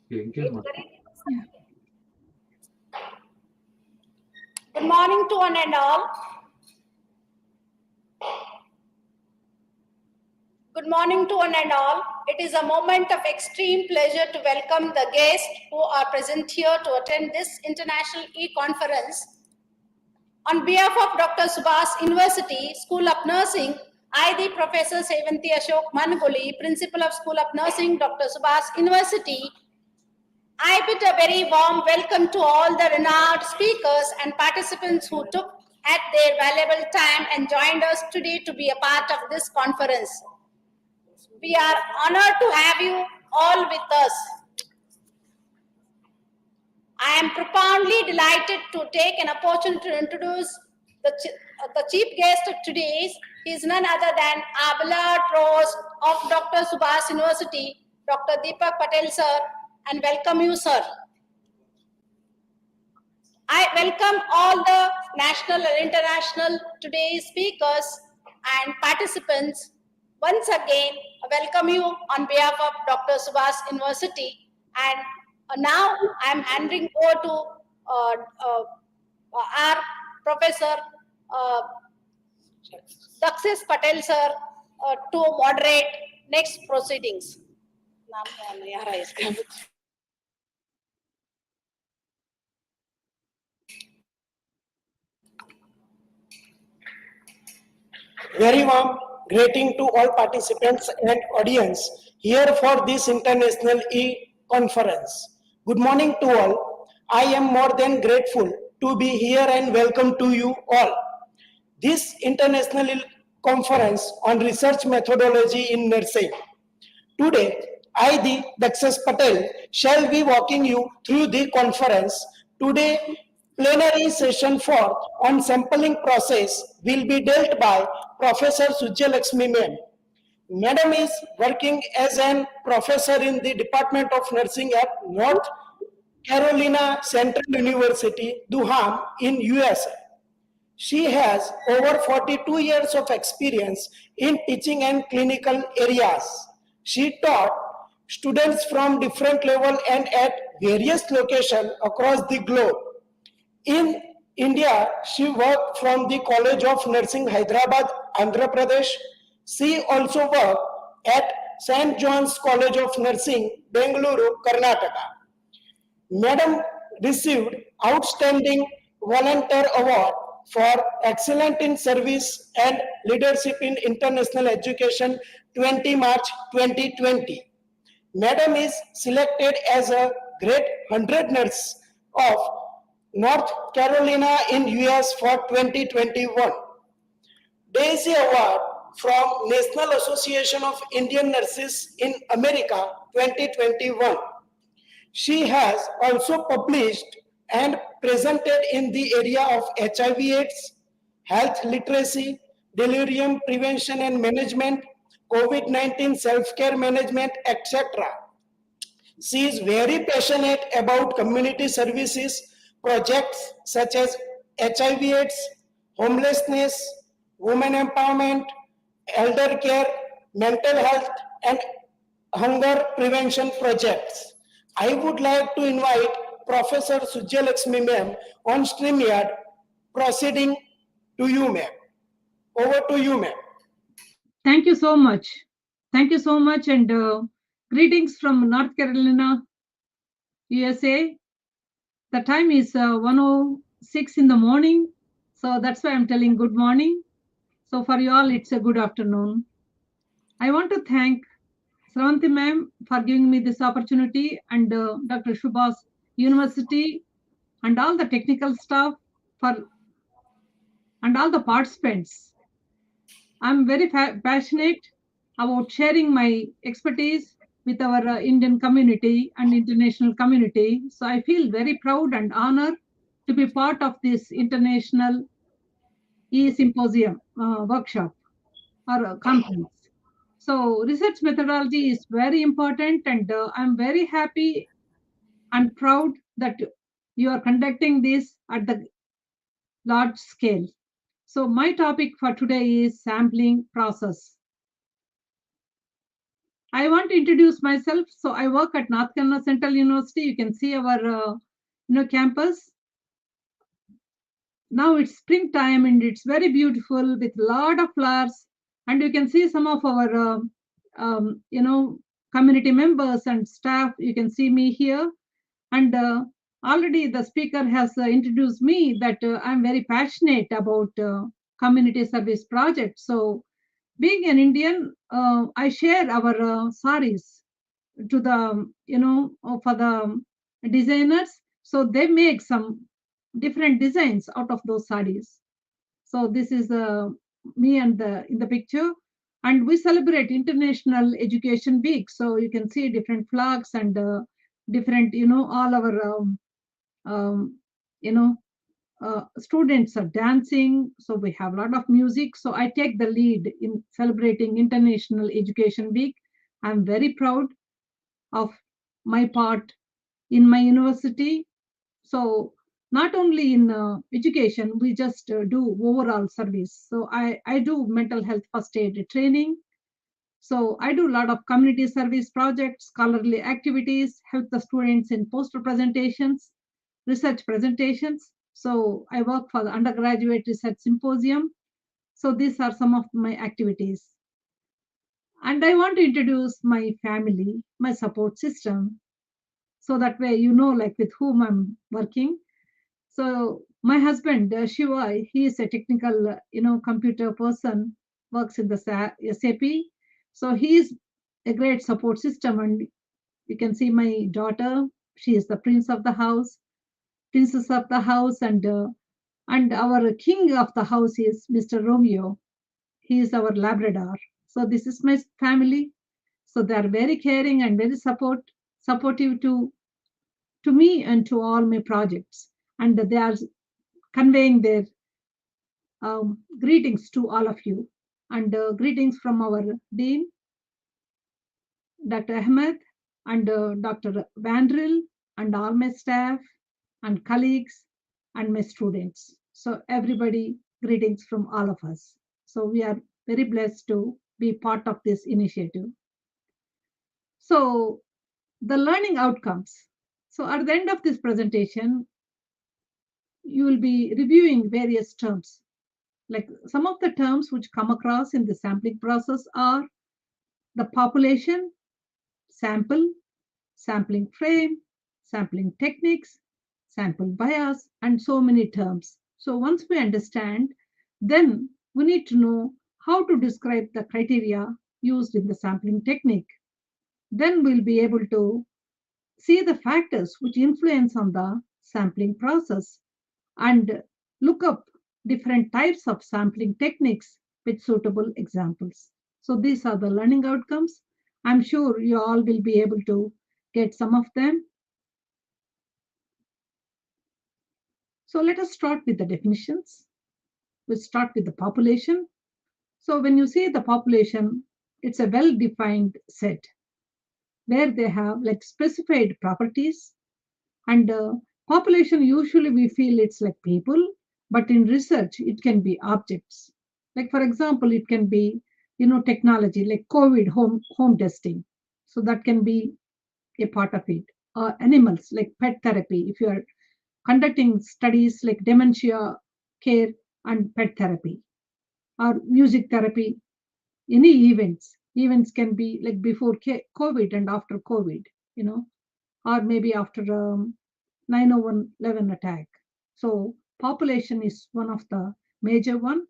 Yeah. Good morning to one and all. Good morning to one and all. It is a moment of extreme pleasure to welcome the guests who are present here to attend this international e-conference. On behalf of Dr. Subhas University School of Nursing, I, the Professor Sevanti Ashok Mangoli, Principal of School of Nursing, Dr. Subhas University, I bid a very warm welcome to all the renowned speakers and participants who took at their valuable time and joined us today to be a part of this conference. We are honored to have you all with us. I am profoundly delighted to take an opportunity to introduce the chief guest of today. He is none other than our beloved Provost of Dr. Subhas University, Dr. Deepak Patel, sir, and welcome you, sir. I welcome all the national and international today's speakers and participants. Once again, I welcome you on behalf of Dr. Subhas University. And now I'm handing over to our Professor Dakshis Patel, sir, to moderate next proceedings. Very warm greeting to all participants and audience here for this international e-conference. Good morning to all. I am more than grateful to be here and welcome to you all. This international conference on research methodology in nursing. Today, I, the Dakshis Patel, shall be walking you through the conference. Today, plenary session 4 on sampling process will be dealt by Professor Sujya Lakshmi ma'am. Madam is working as an professor in the Department of Nursing at North Carolina Central University, Durham in USA. She has over 42 years of experience in teaching and clinical areas. She taught students from different levels and at various locations across the globe. In India, she worked from the College of Nursing, Hyderabad, Andhra Pradesh. She also worked at St. John's College of Nursing, Bengaluru, Karnataka. Madam received Outstanding Volunteer Award for Excellent in Service and Leadership in International Education 20 March 2020. Madam is selected as a Grade 100 Nurse of North Carolina in US for 2021. Daisy Award from National Association of Indian Nurses in America 2021. She has also published and presented in the area of HIV/AIDS, health literacy, delirium prevention and management, COVID-19 self-care management, etc. She is very passionate about community services projects such as HIV/AIDS, homelessness, women empowerment, elder care, mental health, and hunger prevention projects. I would like to invite Professor Sujya Lakshmi ma'am on StreamYard. Proceeding to you, ma'am. Over to you, ma'am. Thank you so much. Thank you so much, and greetings from North Carolina, USA. The time is 1:06 in the morning, so that's why I'm telling good morning. So for you all, it's a good afternoon. I want to thank Sravanti ma'am for giving me this opportunity, and Dr. Subhas University and all the technical staff and all the participants. I'm very passionate about sharing my expertise with our Indian community and international community. So I feel very proud and honored to be part of this international e-symposium workshop or conference. So research methodology is very important, and I'm very happy and proud that you are conducting this at the large scale. So my topic for today is sampling process. I want to introduce myself. So I work at North Carolina Central University. You can see our campus. Now it's springtime and it's very beautiful with a lot of flowers. And you can see some of our community members and staff. You can see me here. And already the speaker has introduced me that I'm very passionate about community service projects. So being an Indian, I share our saris to the, for the designers. So they make some different designs out of those saris. So this is me and in the picture. And we celebrate International Education Week. So you can see different flags and different, all our, um, you know, students are dancing. So we have a lot of music. So I take the lead in celebrating International Education Week. I'm very proud of my part in my university. So not only in education, we just do overall service. So I do mental health first aid training. So I do a lot of community service projects, scholarly activities, help the students in poster presentations, research presentations. So I work for the undergraduate research symposium. So these are some of my activities. And I want to introduce my family, my support system. So that way, like with whom I'm working. So my husband, Shiva, he is a technical, computer person, works in the SAP. So he is a great support system. And you can see my daughter, she is the princess of the house, and our king of the house is Mr. Romeo. He is our Labrador. So this is my family. So they are very caring and very supportive to me and to all my projects. And they are conveying their greetings to all of you. And greetings from our Dean, Dr. Ahmed, and Dr. Vandril, and all my staff and colleagues and my students. So everybody, greetings from all of us. So we are very blessed to be part of this initiative. So the learning outcomes. So at the end of this presentation, you will be reviewing various terms. Like some of the terms which come across in the sampling process are the population, sample, sampling frame, sampling techniques, sample bias, and so many terms. So once we understand, then we need to know how to describe the criteria used in the sampling technique. Then we'll be able to see the factors which influence on the sampling process and look up different types of sampling techniques with suitable examples. So these are the learning outcomes. I'm sure you all will be able to get some of them. So let us start with the definitions. We'll start with the population. So when you see the population, it's a well-defined set where they have like specified properties. And population, usually we feel it's like people, but in research, it can be objects. Like for example, it can be, technology like COVID home testing. So that can be a part of it. Animals like pet therapy. If you are conducting studies like dementia care and pet therapy, or music therapy, any events. Events can be like before COVID and after COVID, or maybe after 9/11 attack. So population is one of the major one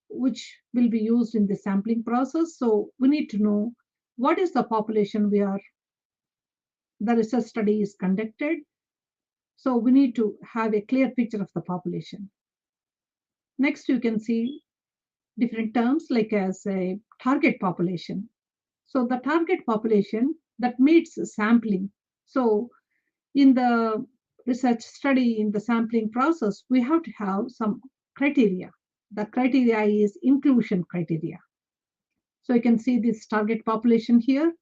which will be used in the sampling process. So we need to know what is the population the research study is conducted. So we need to have a clear picture of the population. Next, you can see different terms like as a target population. So the target population that meets sampling. So in the research study, in the sampling process, we have to have some criteria. The criteria is inclusion criteria. So you can see this target population here,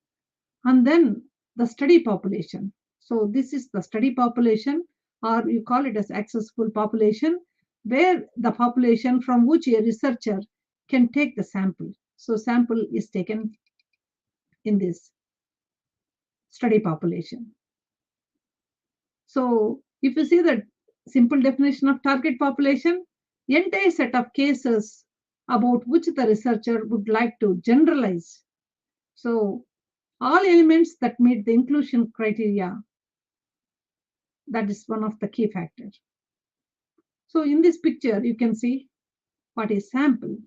and then the study population. So this is the study population, or you call it as accessible population, where the population from which a researcher can take the sample. So sample is taken in this. study population. So if you see the simple definition of target population, entire set of cases about which the researcher would like to generalize. So all elements that meet the inclusion criteria, that is one of the key factors. So in this picture, you can see what is sample.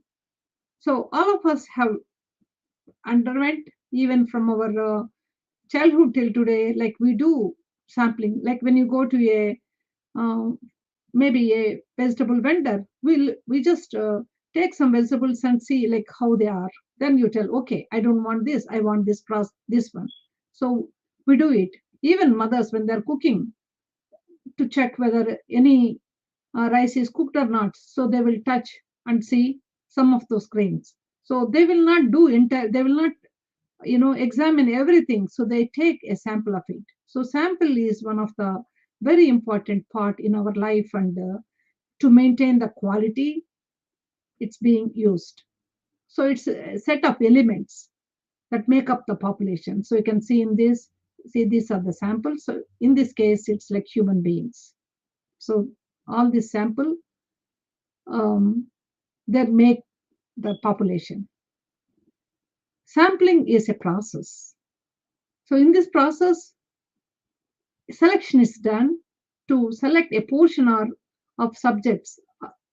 So all of us have underwent, even from our childhood till today, like we do sampling. Like when you go to a maybe a vegetable vendor, we just take some vegetables and see like how they are. Then you tell, okay, I don't want this, I want this one. So we do it. Even mothers, when they're cooking, to check whether any rice is cooked or not, so they will touch and see some of those grains. So they will not do entire, they will not examine everything, so they take a sample of it. So sample is one of the very important part in our life, and to maintain the quality it's being used. So it's a set of elements that make up the population. So you can see in this, see these are the samples. So in this case it's like human beings. So all this sample that make the population. Sampling is a process. So in this process, selection is done to select a portion or of subjects,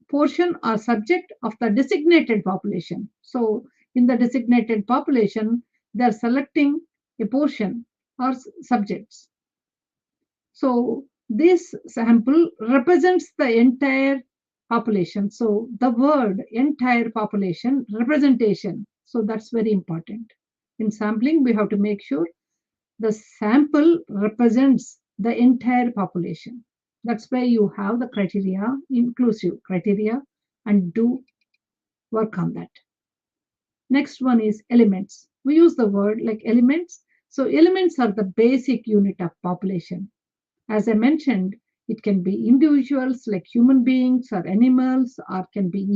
portion or subject of the designated population. So in the designated population, they're selecting a portion or subjects. So this sample represents the entire population. So the word entire population representation. So that's very important. In sampling, we have to make sure the sample represents the entire population. That's why you have the criteria, inclusive criteria, and do work on that. Next one is elements. We use the word like elements. So elements are the basic unit of population. As I mentioned, it can be individuals like human beings or animals, or can be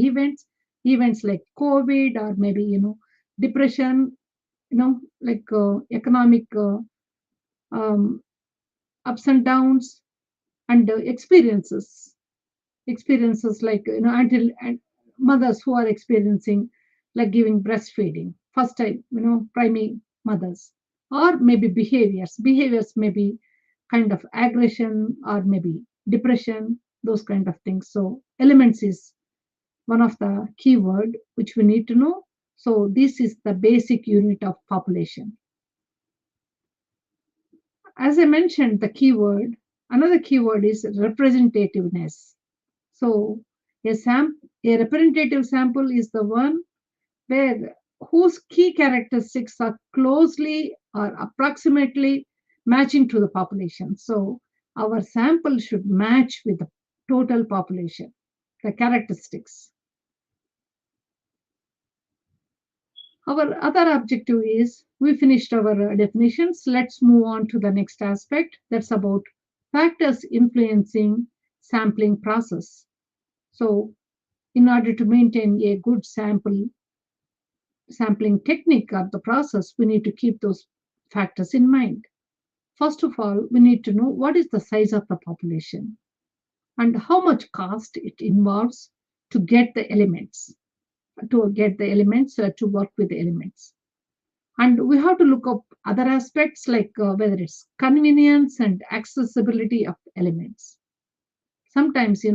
events like COVID, or maybe, depression, like economic ups and downs, and experiences like, until and mothers who are experiencing like giving breastfeeding first time, primary mothers, or maybe behaviors may be kind of aggression or maybe depression, those kind of things. So elements is one of the keyword which we need to know. So this is the basic unit of population. As I mentioned, another keyword is representativeness. So a representative sample is the one where whose key characteristics are closely or approximately matching to the population. So our sample should match with the total population, the characteristics. Our other objective is, we finished our definitions. Let's move on to the next aspect. That's about factors influencing sampling process. So in order to maintain a good sampling technique or the process, we need to keep those factors in mind. First of all, we need to know what is the size of the population and how much cost it involves to get the elements, to work with the elements. And we have to look up other aspects like whether it's convenience and accessibility of elements. Sometimes,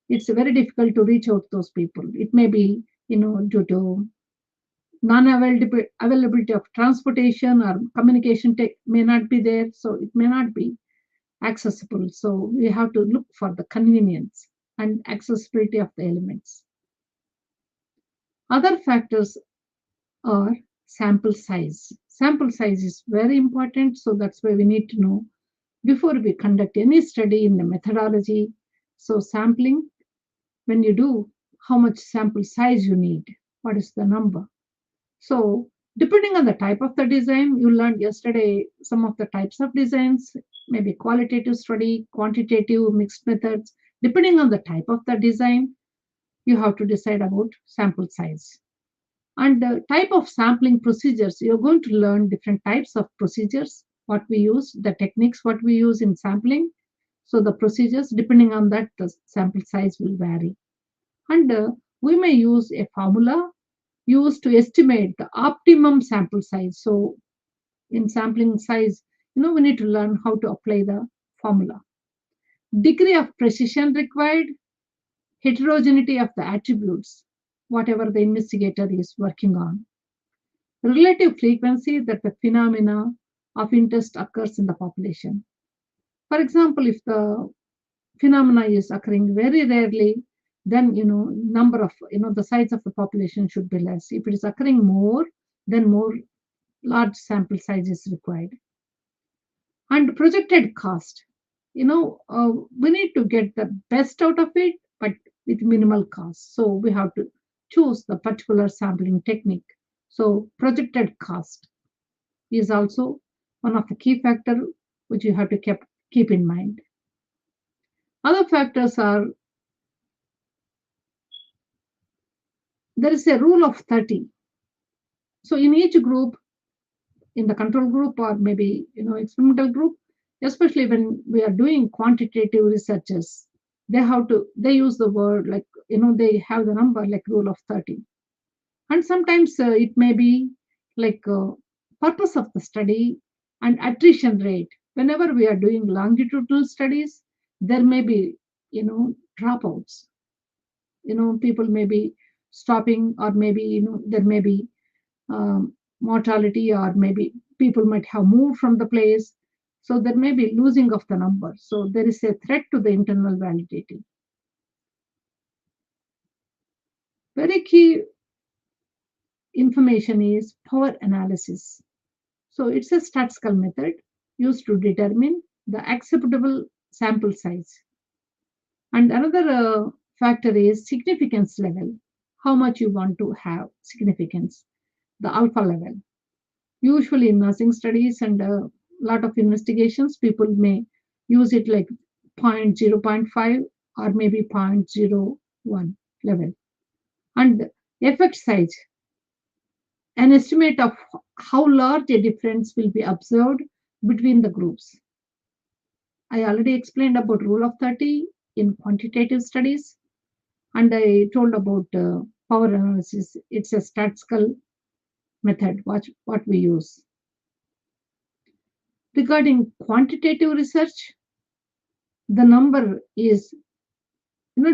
it's very difficult to reach out those people. It may be, due to non-availability of transportation, or communication may not be there, so it may not be accessible. So we have to look for the convenience and accessibility of the elements. Other factors are sample size. Sample size is very important, so that's why we need to know before we conduct any study in the methodology. So sampling, when you do, how much sample size you need, what is the number. So depending on the type of the design, you learned yesterday some of the types of designs, maybe qualitative study, quantitative, mixed methods. Depending on the type of the design, you have to decide about sample size. And the type of sampling procedures, you're going to learn different types of procedures. what we use, the techniques what we use in sampling. So the procedures, depending on that, the sample size will vary. And we may use a formula used to estimate the optimum sample size. So in sampling size, we need to learn how to apply the formula. Degree of precision required, heterogeneity of the attributes, whatever the investigator is working on. Relative frequency that the phenomena of interest occurs in the population. For example, if the phenomena is occurring very rarely, then number of the size of the population should be less. If it is occurring more, then more large sample size is required. And projected cost, we need to get the best out of it, but with minimal cost. So we have to choose the particular sampling technique. So projected cost is also one of the key factors which you have to keep in mind. Other factors are, there is a rule of 30. So in each group, in the control group or maybe experimental group, especially when we are doing quantitative researches, they use the word like they have the number like rule of 30. And sometimes it may be like purpose of the study and attrition rate. Whenever we are doing longitudinal studies, there may be dropouts. People may be stopping, or maybe there may be mortality, or maybe people might have moved from the place. So there may be losing of the number. So there is a threat to the internal validity. Very key information is power analysis. So it's a statistical method used to determine the acceptable sample size. And another factor is significance level, how much you want to have significance, the alpha level. Usually in nursing studies and a lot of investigations, people may use it like 0.5 or maybe 0.01 level. And effect size, an estimate of how large a difference will be observed between the groups. I already explained about rule of 30 in quantitative studies, and I told about power analysis. It's a statistical method, what we use. Regarding quantitative research, the number is,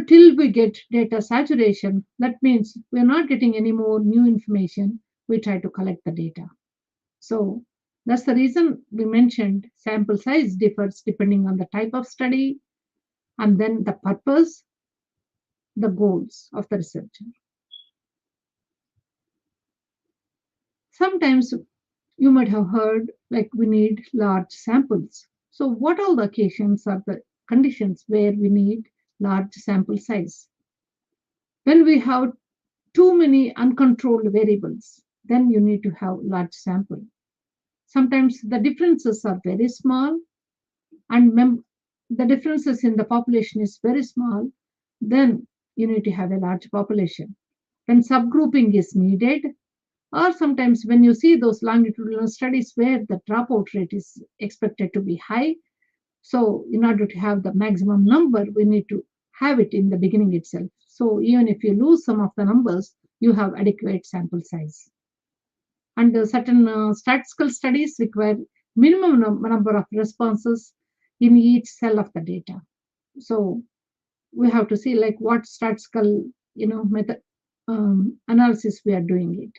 till we get data saturation, that means we're not getting any more new information, we try to collect the data. So that's the reason we mentioned sample size differs depending on the type of study and then the purpose, the goals of the researcher. Sometimes you might have heard like we need large samples. So what are the occasions or the conditions where we need large sample size? When we have too many uncontrolled variables, then you need to have large sample. Sometimes the differences are very small and the differences in the population is very small, then you need to have a large population. When subgrouping is needed, or sometimes when you see those longitudinal studies where the dropout rate is expected to be high, so in order to have the maximum number, we need to have it in the beginning itself. So even if you lose some of the numbers, you have adequate sample size. And certain statistical studies require minimum number of responses in each cell of the data. So we have to see like what statistical method analysis we are doing it.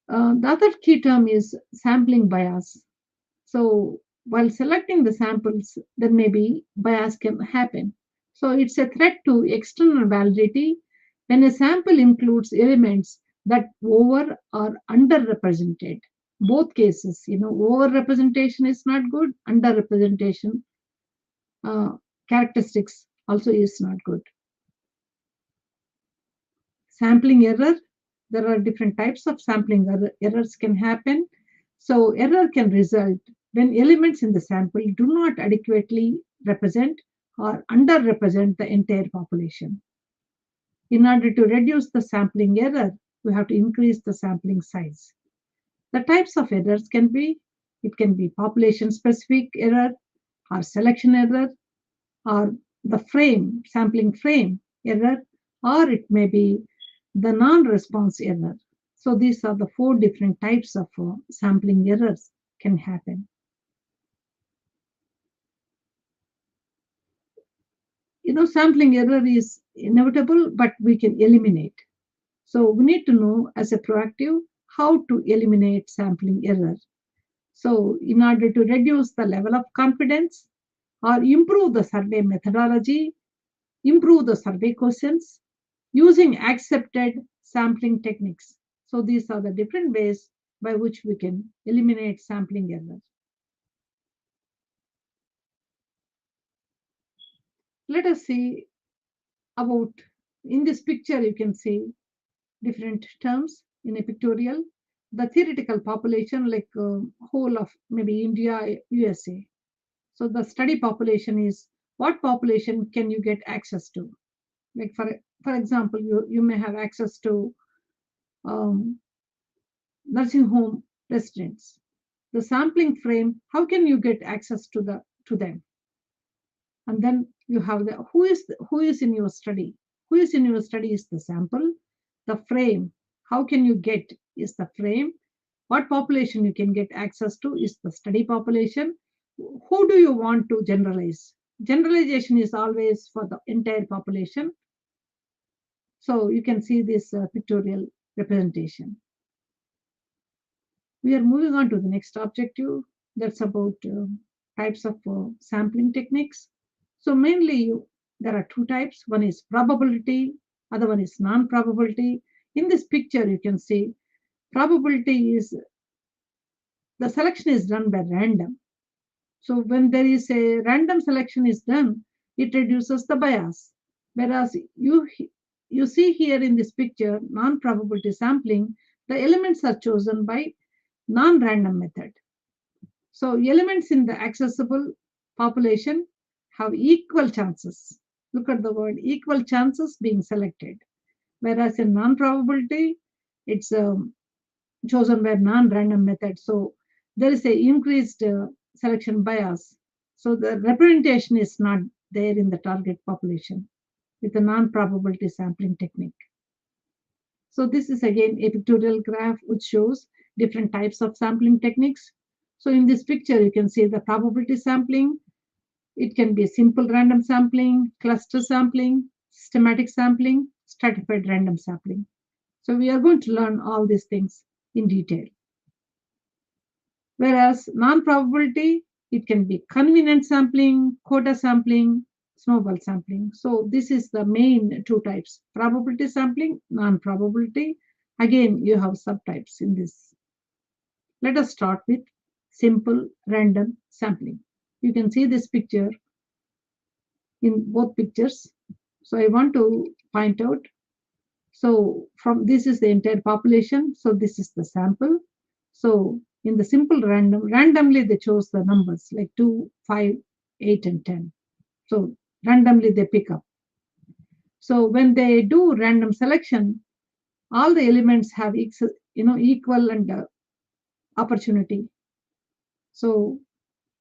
The other key term is sampling bias. So while selecting the samples, there may be bias can happen. So it's a threat to external validity when a sample includes elements that over or underrepresented. Both cases, over-representation is not good, under-representation characteristics also is not good. Sampling error, there are different types of sampling errors can happen. So error can result when elements in the sample do not adequately represent or underrepresent the entire population. In order to reduce the sampling error, we have to increase the sampling size. The types of errors can be, it can be population specific error or selection error or the frame, sampling frame error, or it may be the non-response error. So these are the 4 different types of sampling errors can happen. Sampling error is inevitable, but we can eliminate. So we need to know as a proactive how to eliminate sampling error. So in order to reduce the level of confidence or improve the survey methodology, improve the survey questions using accepted sampling techniques. So these are the different ways by which we can eliminate sampling error. Let us see about, in this picture you can see different terms in a pictorial. The theoretical population, like whole of maybe India, USA. So the study population is what population can you get access to? Like for example, you may have access to nursing home residents. The sampling frame, how can you get access to them? And then you have the who is in your study. Who is in your study is the sample. The frame, how can you get is the frame. What population you can get access to is the study population. Who do you want to generalize? Generalization is always for the entire population. So you can see this pictorial representation. We are moving on to the next objective. That's about types of sampling techniques. So mainly there are 2 types. One is probability, other one is non-probability. In this picture, you can see probability is the selection is done by random. So when there is a random selection is done, it reduces the bias. Whereas you see here in this picture, non-probability sampling, the elements are chosen by non-random method. So elements in the accessible population have equal chances. Look at the word equal chances being selected. Whereas in non-probability, it's chosen by non-random method. So there is a increased selection bias. So the representation is not there in the target population with the non-probability sampling technique. So this is again a pictorial graph which shows different types of sampling techniques. So in this picture, you can see the probability sampling. It can be simple random sampling, cluster sampling, systematic sampling, stratified random sampling. So we are going to learn all these things in detail. Whereas non-probability, it can be convenient sampling, quota sampling, snowball sampling. So this is the main 2 types, probability sampling, non-probability. Again, you have subtypes in this. Let us start with simple random sampling. You can see this picture in both pictures. So I want to point out, so from this is the entire population. So this is the sample. So in the simple randomly they chose the numbers like 2, 5, 8, and 10. So randomly they pick up. So when they do random selection, all the elements have equal and opportunity. So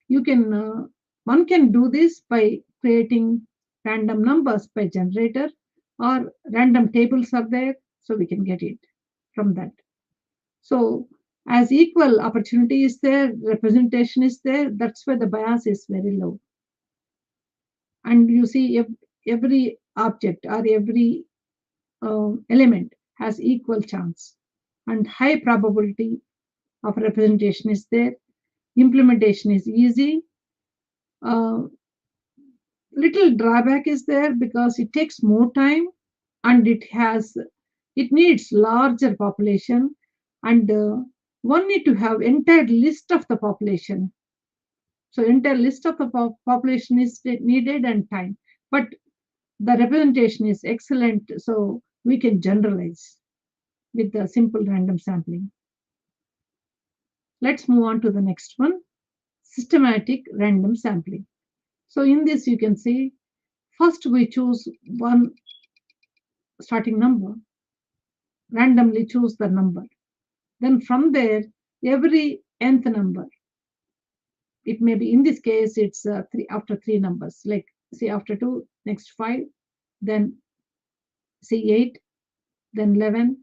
you can one can do this by creating random numbers by generator, or random tables are there, so we can get it from that. So as equal opportunity is there, representation is there, that's why the bias is very low. And you see every object or every element has equal chance and high probability of representation is there. Implementation is easy. Little drawback is there because it takes more time and it needs larger population, and one need to have entire list of the population. So entire list of the population is needed and time, but the representation is excellent, so we can generalize with the simple random sampling. Let's move on to the next one, systematic random sampling. So in this you can see, first we choose one starting number, randomly choose the number. Then from there, every nth number. It may be, in this case, it's after 3 numbers, like say after 2, next 5, then say 8, then 11.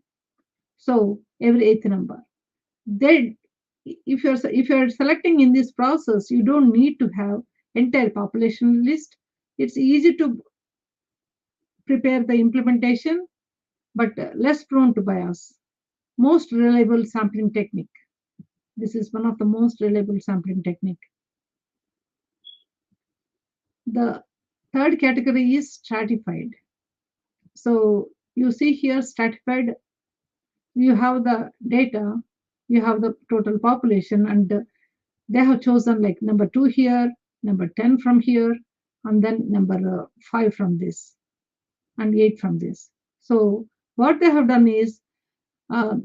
So every eighth number. Then if you're selecting in this process, you don't need to have entire population list. It's easy to prepare the implementation, but less prone to bias. Most reliable sampling technique. This is one of the most reliable sampling technique. The third category is stratified. So you see here stratified, you have the data, you have the total population, and they have chosen like number 2 here, number 10 from here, and then number 5 from this, and 8 from this. So what they have done is uh,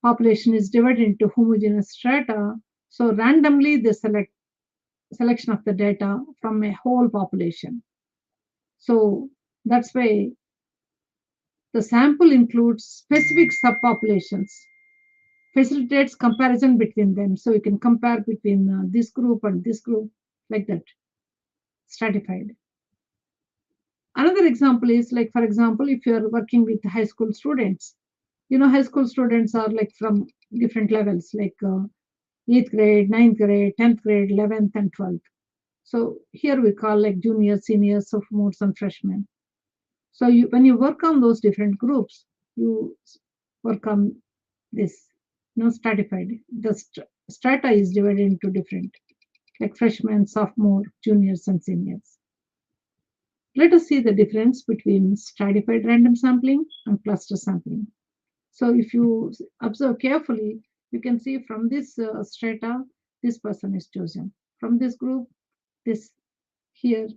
population is divided into homogeneous strata. So randomly they selection of the data from a whole population. So that's why the sample includes specific subpopulations, facilitates comparison between them. So you can compare between this group and this group, like that, stratified. Another example is like, for example, if you're working with high school students, high school students are like from different levels, like 8th grade, 9th grade, 10th grade, 11th, and 12th. So here we call like juniors, seniors, sophomores, and freshmen. So when you work on those different groups, you work on this, stratified. The strata is divided into different, like freshmen, sophomore, juniors, and seniors. Let us see the difference between stratified random sampling and cluster sampling. So if you observe carefully, you can see from this strata, this person is chosen. From this group, this here,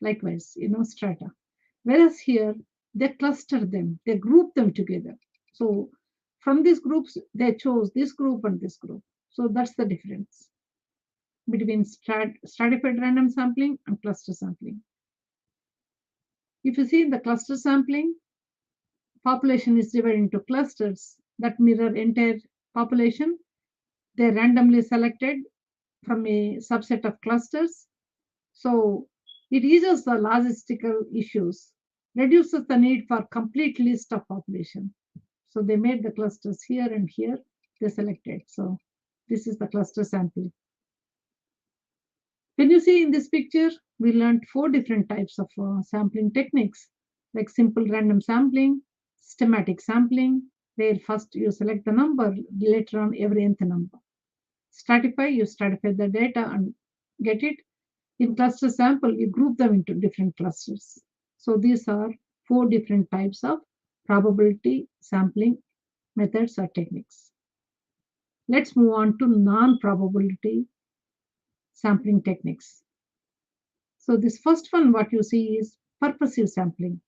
likewise, strata. Whereas here, they cluster them, they group them together. So from these groups, they chose this group and this group. So that's the difference between stratified random sampling and cluster sampling. If you see in the cluster sampling, population is divided into clusters that mirror entire population. They're randomly selected from a subset of clusters. So it eases the logistical issues, reduces the need for complete list of population. So they made the clusters here and here, they selected. So this is the cluster sampling. When you see in this picture, we learned 4 different types of sampling techniques, like simple random sampling, systematic sampling, where first you select the number, later on every nth number. Stratify, you stratify the data and get it. In cluster sample, you group them into different clusters. So these are 4 different types of probability sampling methods or techniques. Let's move on to non-probability sampling techniques. So this first one, what you see is purposive sampling.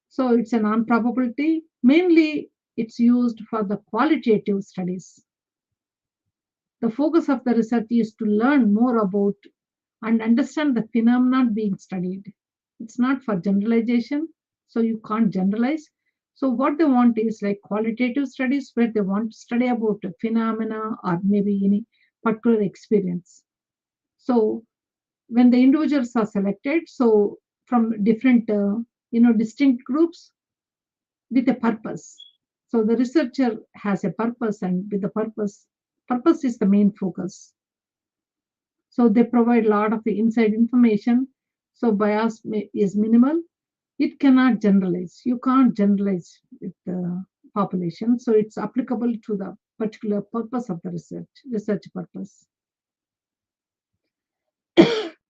So it's a non-probability. Mainly, it's used for the qualitative studies. The focus of the research is to learn more about and understand the phenomenon being studied. It's not for generalization, so you can't generalize. So what they want is like qualitative studies where they want to study about a phenomena or maybe any particular experience. So when the individuals are selected, so from different, distinct groups with a purpose. So the researcher has a purpose, and with the purpose is the main focus. So they provide a lot of the inside information. So bias is minimal. It cannot generalize. You can't generalize with the population. So it's applicable to the particular purpose of the research purpose.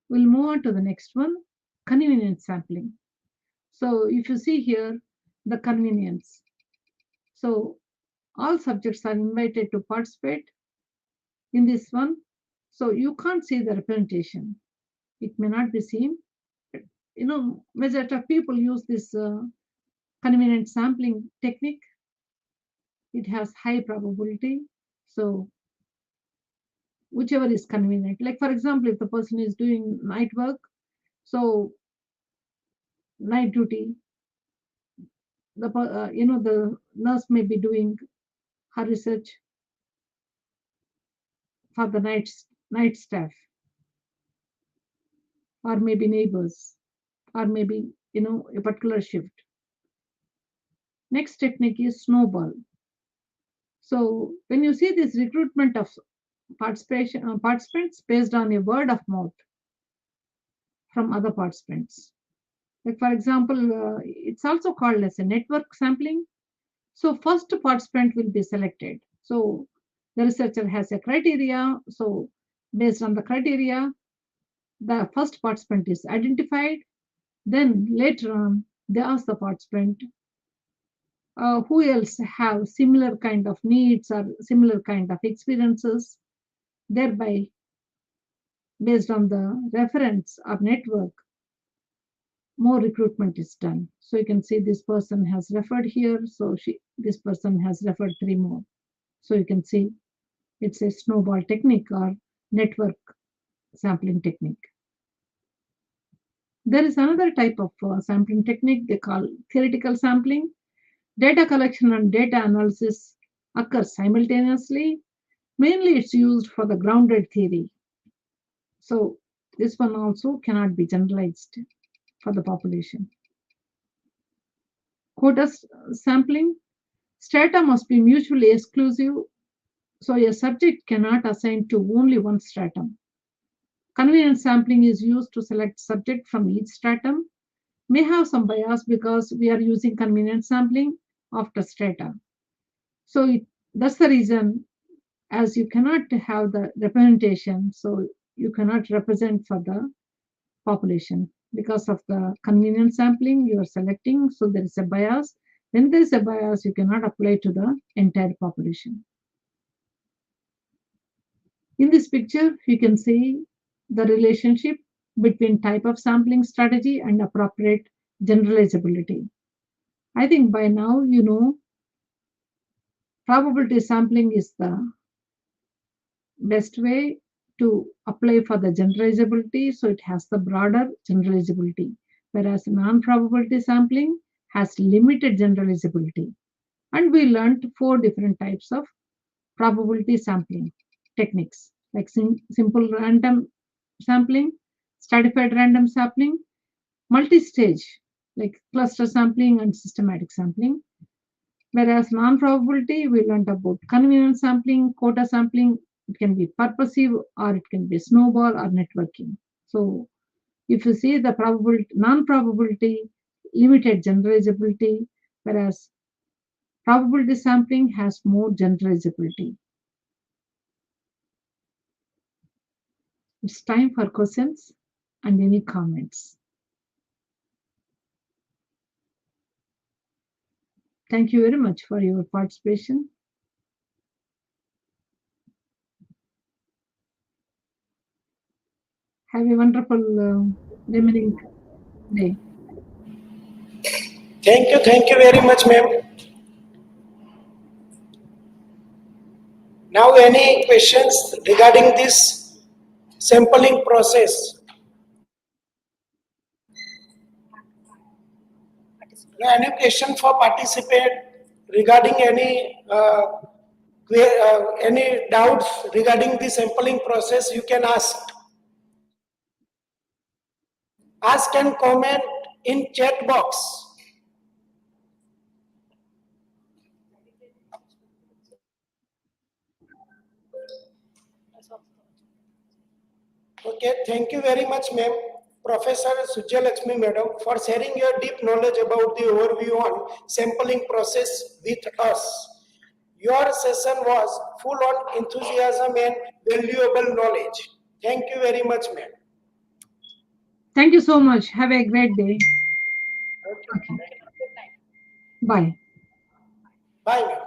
We'll move on to the next one, convenience sampling. So if you see here, the convenience. So all subjects are invited to participate in this one. So you can't see the representation. It may not be seen. Majority of people use this convenient sampling technique. It has high probability. So whichever is convenient. Like for example, if the person is doing night work, so night duty, the nurse may be doing her research for the night staff, or maybe neighbors, or maybe a particular shift. Next technique is snowball. So when you see this recruitment of participants based on a word of mouth from other participants. Like for example, it's also called as a network sampling. So first participant will be selected. So the researcher has a criteria. So based on the criteria, the first participant is identified. Then later on, they ask the participant who else have similar kind of needs or similar kind of experiences. Thereby, based on the reference or network, more recruitment is done. So you can see this person has referred here. So this person has referred 3 more. So you can see it's a snowball technique or network sampling technique. There is another type of sampling technique they call theoretical sampling. Data collection and data analysis occur simultaneously. Mainly it's used for the grounded theory. So this one also cannot be generalized for the population. Quota sampling. Strata must be mutually exclusive, so a subject cannot assign to only one stratum. Convenience sampling is used to select subject from each stratum. May have some bias because we are using convenience sampling after strata. So that's the reason, as you cannot have the representation, so you cannot represent for the population. Because of the convenience sampling you are selecting, so there is a bias. When there is a bias, you cannot apply to the entire population. In this picture, you can see the relationship between type of sampling strategy and appropriate generalizability. I think by now you know probability sampling is the best way to apply for the generalizability, so it has the broader generalizability, whereas non-probability sampling has limited generalizability. And we learned 4 different types of probability sampling techniques, like simple random sampling, stratified random sampling, multi-stage, like cluster sampling and systematic sampling. Whereas non-probability, we learned about convenience sampling, quota sampling. It can be purposive or it can be snowball or networking. So if you see the probability, non-probability, limited generalizability, whereas probability sampling has more generalizability. It's time for questions and any comments. Thank you very much for your participation. Have a wonderful remaining day. Thank you very much, ma'am. Now, any questions regarding this sampling process? Any question for participant regarding any doubts regarding the sampling process? You can ask. Ask and comment in chat box. Okay, thank you very much, ma'am. Professor Sujya Lakshmi madam, for sharing your deep knowledge about the overview on sampling process with us. Your session was full on enthusiasm and valuable knowledge. Thank you very much, ma'am. Thank you so much. Have a great day. Okay. Bye. Bye, ma'am.